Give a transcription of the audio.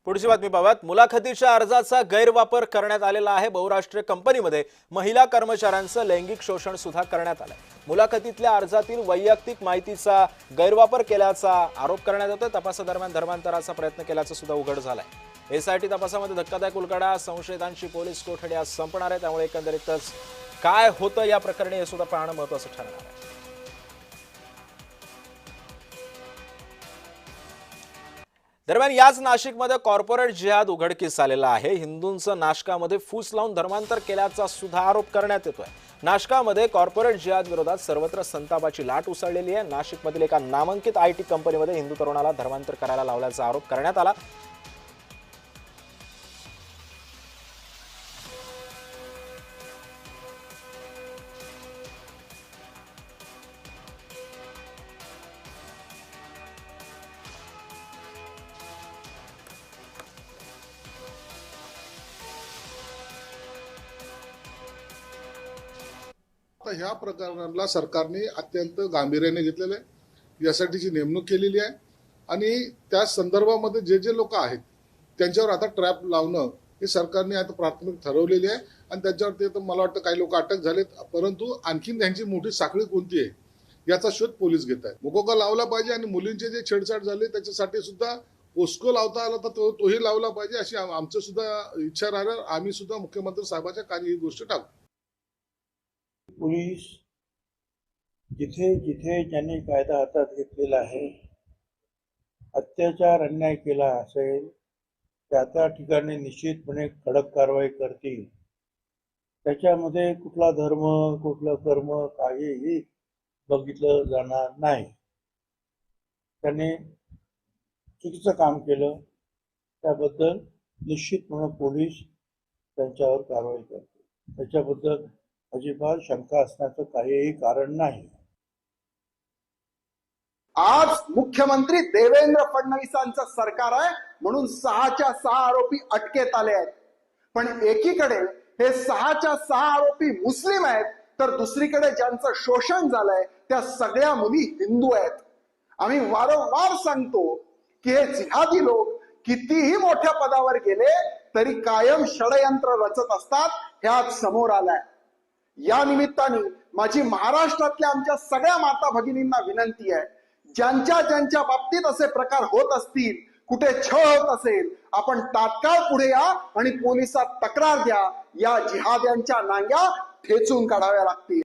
पुढची बातमी पाहूयात। मुलाखतीच्या अर्जाचा गैरवापर करण्यात आलेला आहे। बहुराष्ट्रीय कंपनीमध्ये महिला कर्मचाऱ्यांचं लैंगिक शोषण सुद्धा करण्यात आलंय। मुलाखतीतल्या अर्जातील वैयक्तिक माहितीचा गैरवापर केल्याचा आरोप करण्यात येतोय। तपासादरम्यान धर्मांतराचा प्रयत्न केल्याचं सुद्धा उघड झालंय। एसआयटी तपासामध्ये धक्कादायक उलगडा, संशयितांची पोलीस कोठडी आज संपणार आहे, त्यामुळे एकंदरीतच काय होतं या प्रकरणी हे सुद्धा पाहणं महत्त्वाचं ठरणार आहे। दरम्यान याच नाशिकमध्ये कॉर्पोरेट जिहाद उघडकीस आलेला आहे। हिंदूंचं नाशकामध्ये फूस लावून धर्मांतर केल्याचा सुद्धा आरोप करण्यात येतोय। नाशकामध्ये कॉर्पोरेट जिहाद विरोधात सर्वत्र संतापाची लाट उसळलेली आहे। नाशिकमधील एका नामांकित आयटी कंपनीमध्ये हिंदू तरुणाला धर्मांतर करायला लावल्याचा आरोप करण्यात आला। ह्या प्रकरणाला सरकारने अत्यंत गांभीर्याने घेतलेलं आहे। यासाठीची नेमणूक केलेली आहे आणि त्या संदर्भामध्ये जे लोक आहेत त्यांच्यावर आता ट्रॅप लावणं हे सरकारने आता प्राथमिक ठरवलेली आहे आणि त्याच्यावरती तर मला वाटतं काही लोक अटक झालेत, परंतु आणखीन त्यांची मोठी साखळी कोणती आहे याचा शोध पोलीस घेत आहेत। मुकोका लावला पाहिजे आणि मुलींचे जे छेडछाड झाले त्याच्यासाठी सुद्धा पोस्को लावता आला तर तोही लावला पाहिजे अशी आमचं सुद्धा इच्छा राहणार। आम्ही सुद्धा मुख्यमंत्री साहेबाच्या कानी ही गोष्ट टाकू। पोलीस जिथे जिथे ज्यांनी कायदा हातात घेतलेला आहे, अत्याचार अन्याय केला असेल त्या त्या ठिकाणी निश्चितपणे कडक कारवाई करतील। त्याच्यामध्ये कुठला धर्म कुठलं कर्म काहीही बघितलं जाणार नाही। त्याने चुकीचं काम केलं त्याबद्दल निश्चितपणे पोलीस त्यांच्यावर कारवाई करतील। त्याच्याबद्दल अजिबात शंका असण्याचं काहीही कारण नाही। आज मुख्यमंत्री देवेंद्र फडणवीसांचं सरकार आहे म्हणून 6च्या 6 आरोपी अटकेत आले आहेत, पण एकीकडे हे 6च्या 6 आरोपी मुस्लिम आहेत तर दुसरीकडे ज्यांचं शोषण झालंय त्या सगळ्या मुली हिंदू आहेत। आम्ही वारंवार सांगतो की हे जिहादी लोक कितीही मोठ्या पदावर गेले तरी कायम षडयंत्र रचत असतात, हे आज समोर आलंय। या निमित्ताने माझी महाराष्ट्रातल्या आमच्या सगळ्या माता भगिनींना विनंती आहे, ज्यांच्या बाबतीत असे प्रकार होत असतील, कुठे छळ होत असेल, आपण तात्काळ पुढे या आणि पोलिसात तक्रार द्या। या जिहाद्यांच्या नांग्या ठेचून काढाव्या लागतील।